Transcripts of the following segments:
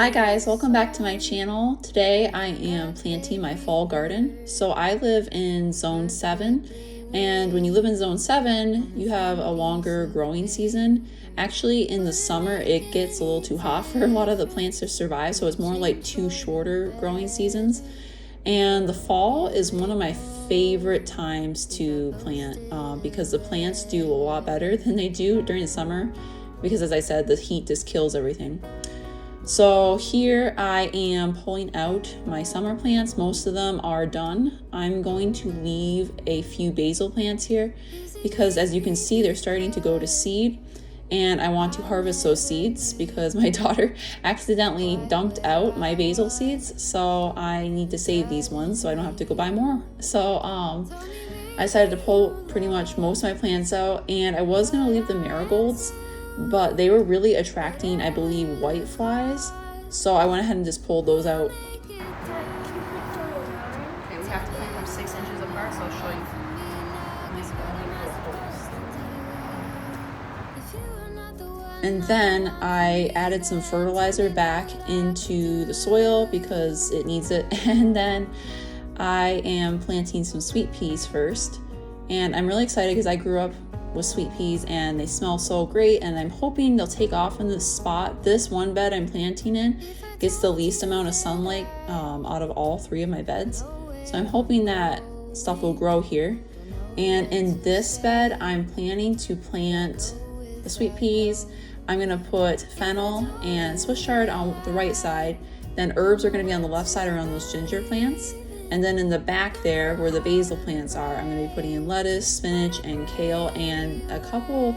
Hi guys, welcome back to my channel. Today I am planting my fall garden. So I live in zone 7, and when you live in zone 7 you have a longer growing season. Actually in the summer it gets a little too hot for a lot of the plants to survive, so it's more like 2 shorter growing seasons. And the fall is one of my favorite times to plant because the plants do a lot better than they do during the summer, because as I said, the heat just kills everything. So here I am pulling out my summer plants. Most of them are done. I'm going to leave a few basil plants here because as you can see, they're starting to go to seed, and I want to harvest those seeds because my daughter accidentally dumped out my basil seeds. So I need to save these ones so I don't have to go buy more. So I decided to pull pretty much most of my plants out, and I was gonna leave the marigolds, but they were really attracting, I believe, white flies. So I went ahead and just pulled those out. Okay, we have to plant them 6 inches apart, so I'll show you. And then I added some fertilizer back into the soil because it needs it. And then I am planting some sweet peas first. And I'm really excited because I grew up with sweet peas and they smell so great, and I'm hoping they'll take off in this spot. This one bed I'm planting in gets the least amount of sunlight out of all 3 of my beds. So I'm hoping that stuff will grow here. And in this bed, I'm planning to plant the sweet peas. I'm gonna put fennel and Swiss chard on the right side. Then herbs are gonna be on the left side around those ginger plants. And then in the back there where the basil plants are, I'm going to be putting in lettuce, spinach, and kale, and a couple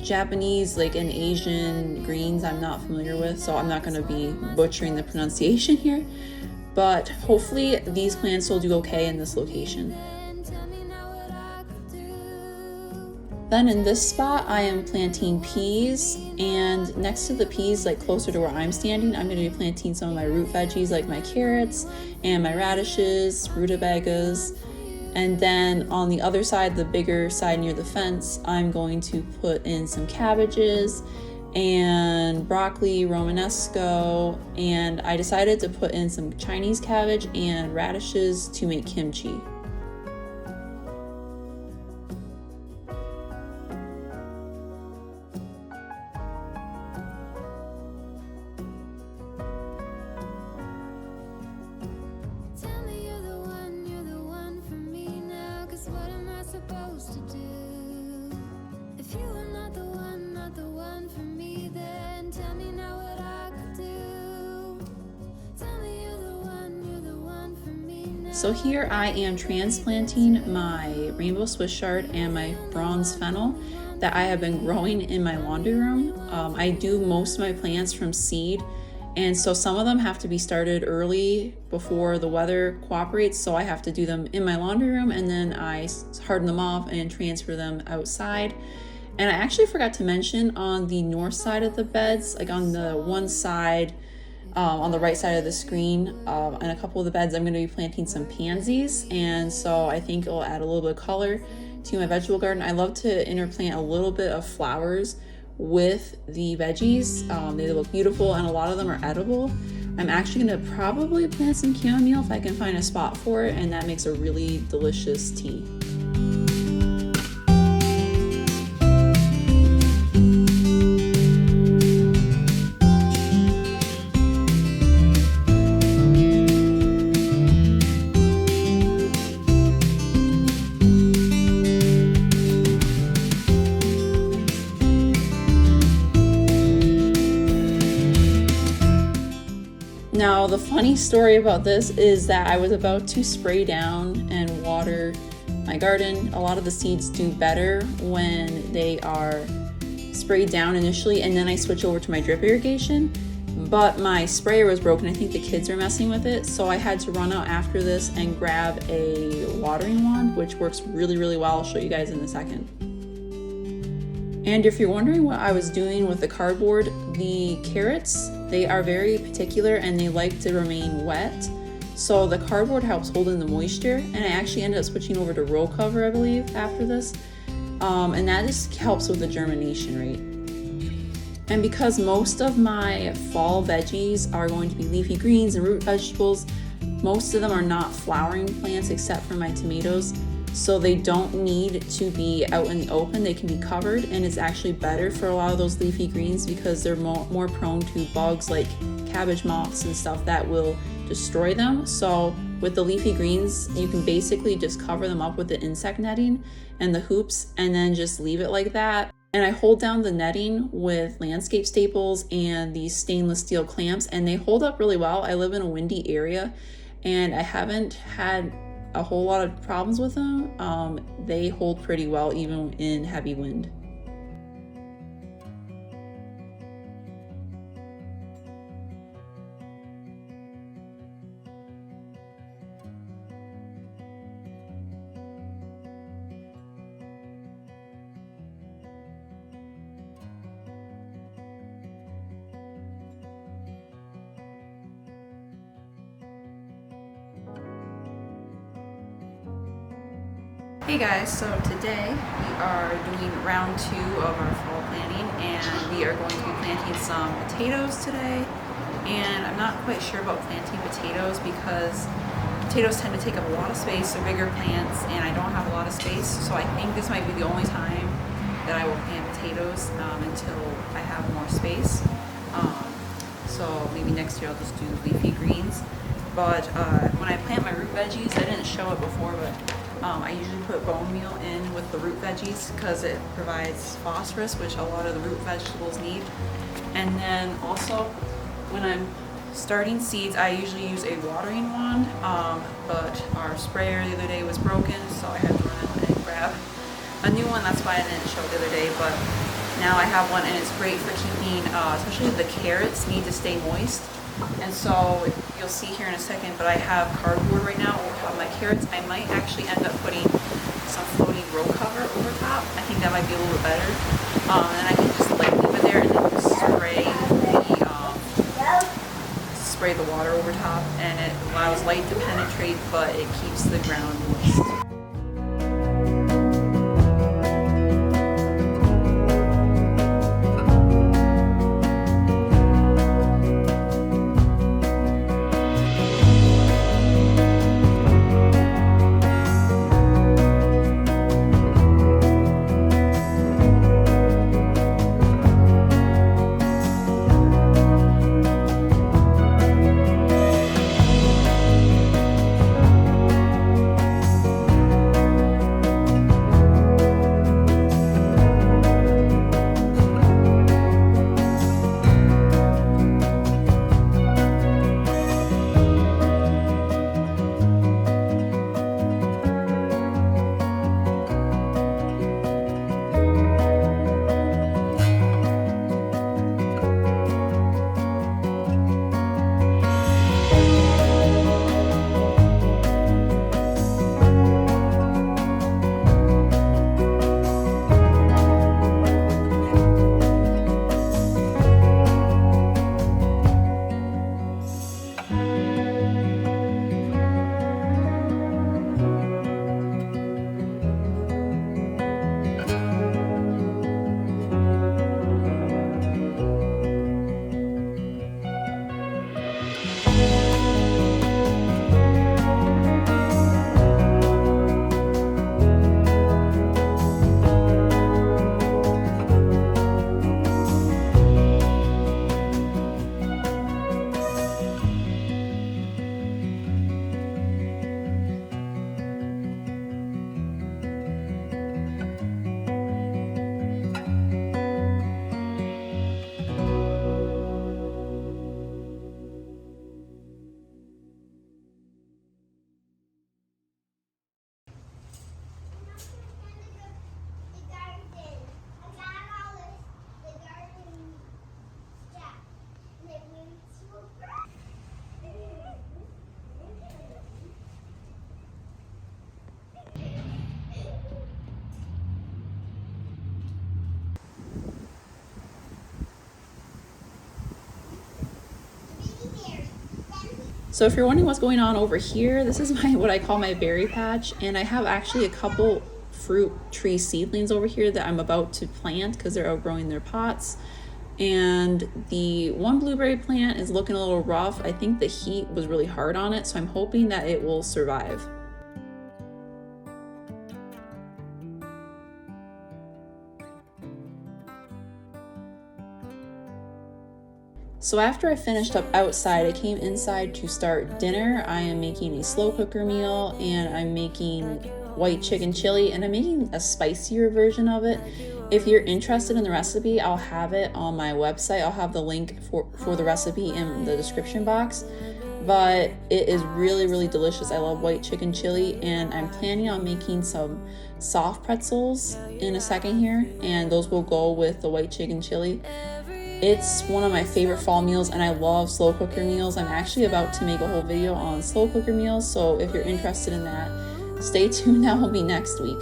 Japanese and Asian greens I'm not familiar with, so I'm not going to be butchering the pronunciation here. But hopefully these plants will do okay in this location. Then in this spot, I am planting peas, and next to the peas, closer to where I'm standing, I'm going to be planting some of my root veggies like my carrots and my radishes, rutabagas. And then on the other side, the bigger side near the fence, I'm going to put in some cabbages and broccoli, romanesco, and I decided to put in some Chinese cabbage and radishes to make kimchi. So here I am transplanting my rainbow Swiss chard and my bronze fennel that I have been growing in my laundry room. I do most of my plants from seed, and so some of them have to be started early before the weather cooperates, so I have to do them in my laundry room, and then I harden them off and transfer them outside. And I actually forgot to mention, on the north side of the beds, on the one side, on the right side of the screen, and a couple of the beds, I'm going to be planting some pansies, and so I think it'll add a little bit of color to my vegetable garden. I love to interplant a little bit of flowers with the veggies. They look beautiful, and a lot of them are edible. I'm actually going to probably plant some chamomile if I can find a spot for it, and that makes a really delicious tea. Now, the funny story about this is that I was about to spray down and water my garden. A lot of the seeds do better when they are sprayed down initially, and then I switch over to my drip irrigation. But my sprayer was broken. I think the kids were messing with it, so I had to run out after this and grab a watering wand, which works really, really well. I'll show you guys in a second. And if you're wondering what I was doing with the cardboard, the carrots, they are very particular and they like to remain wet. So the cardboard helps hold in the moisture, and I actually ended up switching over to roll cover, I believe, after this. And that just helps with the germination rate. And because most of my fall veggies are going to be leafy greens and root vegetables, most of them are not flowering plants except for my tomatoes. So they don't need to be out in the open, they can be covered, and it's actually better for a lot of those leafy greens because they're more prone to bugs like cabbage moths and stuff that will destroy them. So with the leafy greens, you can basically just cover them up with the insect netting and the hoops and then just leave it like that. And I hold down the netting with landscape staples and these stainless steel clamps, and they hold up really well. I live in a windy area and I haven't had a whole lot of problems with them. They hold pretty well even in heavy wind. Hey guys, so today we are doing round 2 of our fall planting, and we are going to be planting some potatoes today. And I'm not quite sure about planting potatoes because potatoes tend to take up a lot of space. They're bigger plants and I don't have a lot of space, so I think this might be the only time that I will plant potatoes until I have more space. So maybe next year I'll just do leafy greens. But when I plant my root veggies, I didn't show it before, but I usually put bone meal in with the root veggies because it provides phosphorus, which a lot of the root vegetables need. And then also, when I'm starting seeds, I usually use a watering wand, but our sprayer the other day was broken, so I had to run out and grab a new one. That's why I didn't show it the other day, but now I have one, and it's great for keeping, especially the carrots need to stay moist. And so you'll see here in a second, but I have cardboard right now over top of my carrots. I might actually end up putting some floating row cover over top. I think that might be a little bit better. And I can just like leave it there and then just spray the water over top, and it allows light to penetrate, but it keeps the ground moist. So if you're wondering what's going on over here, this is my what I call my berry patch, and I have actually a couple fruit tree seedlings over here that I'm about to plant because they're outgrowing their pots. And the one blueberry plant is looking a little rough. I think the heat was really hard on it, so I'm hoping that it will survive. So after I finished up outside, I came inside to start dinner. I am making a slow cooker meal, and I'm making white chicken chili, and I'm making a spicier version of it. If you're interested in the recipe, I'll have it on my website. I'll have the link for the recipe in the description box. But it is really, really delicious. I love white chicken chili, and I'm planning on making some soft pretzels in a second here, and those will go with the white chicken chili. It's one of my favorite fall meals, and I love slow cooker meals. I'm actually about to make a whole video on slow cooker meals, so if you're interested in that, stay tuned. That will be next week.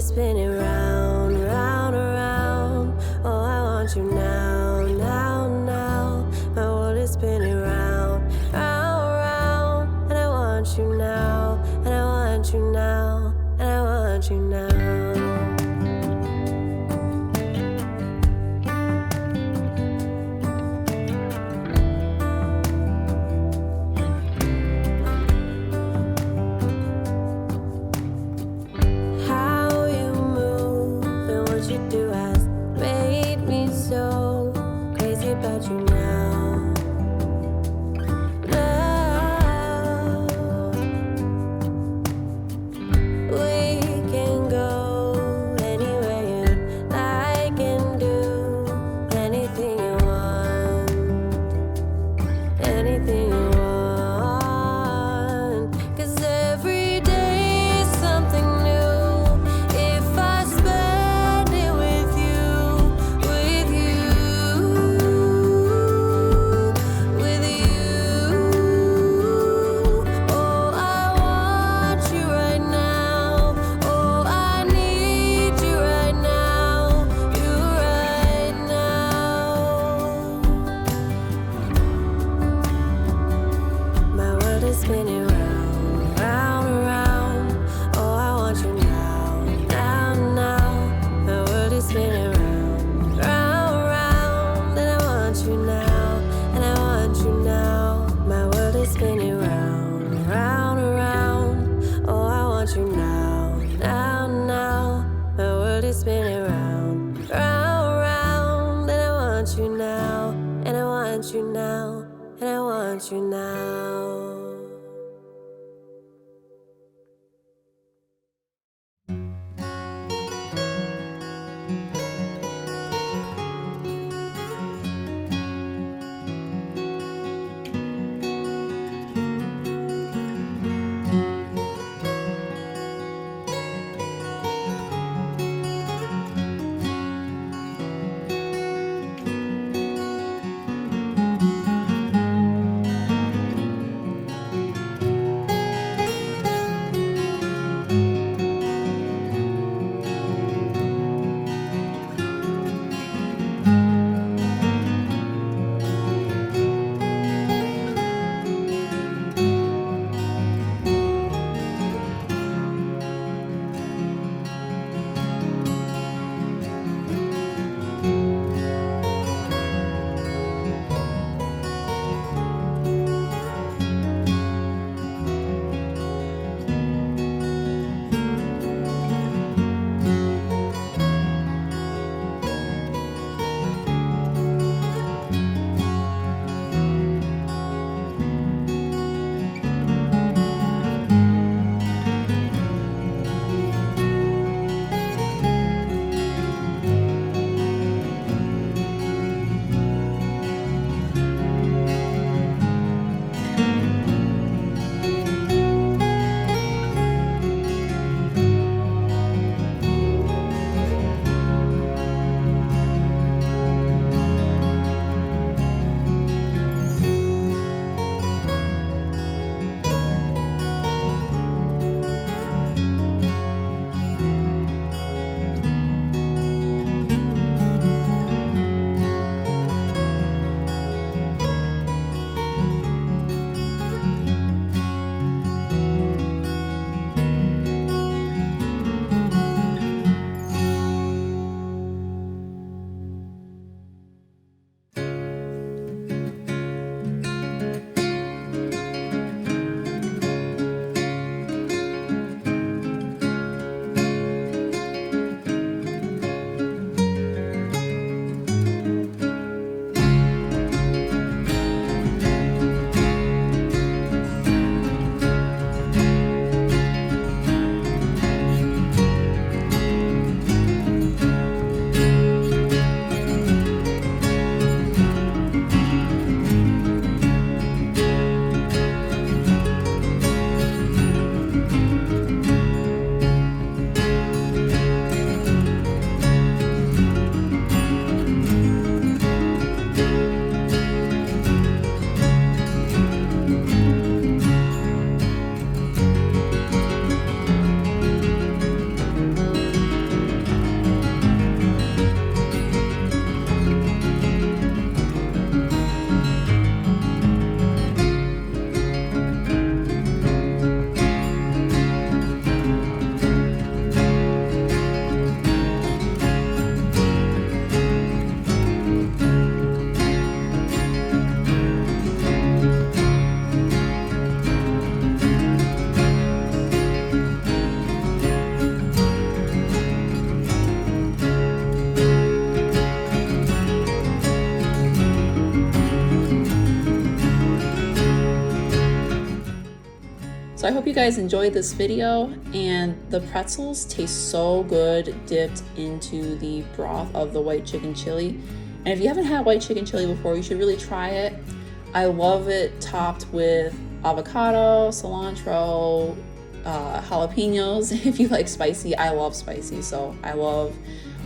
Spinning round, round, around. Oh, I want you now, now, now. My world is spinning round, round, round. And I want you now, and I want you now, and I want you now. Spinning round, round, around. Oh, I want you now, now, now. My world is spinning round, round, round. And I want you now, and I want you now. My world is spinning round, round, around. Oh, I want you now, now, now. My world is spinning round, round, round. And I want you now, and I want you now, and I want you now. So I hope you guys enjoyed this video, and the pretzels taste so good dipped into the broth of the white chicken chili. And if you haven't had white chicken chili before, you should really try it. I love it topped with avocado, cilantro, jalapenos. If you like spicy, I love spicy, so I love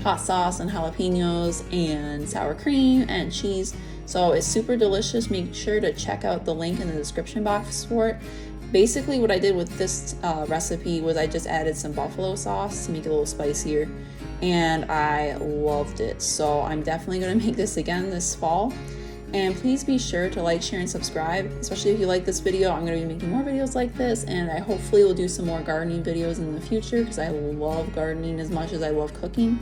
hot sauce and jalapenos and sour cream and cheese. So it's super delicious. Make sure to check out the link in the description box for it. Basically what I did with this recipe was I just added some buffalo sauce to make it a little spicier, and I loved it. So I'm definitely going to make this again this fall. And please be sure to like, share, and subscribe, especially if you like this video. I'm going to be making more videos like this, and I hopefully will do some more gardening videos in the future because I love gardening as much as I love cooking.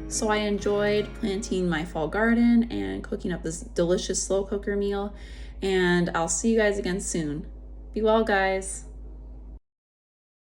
So I enjoyed planting my fall garden and cooking up this delicious slow cooker meal, and I'll see you guys again soon. Be well, guys.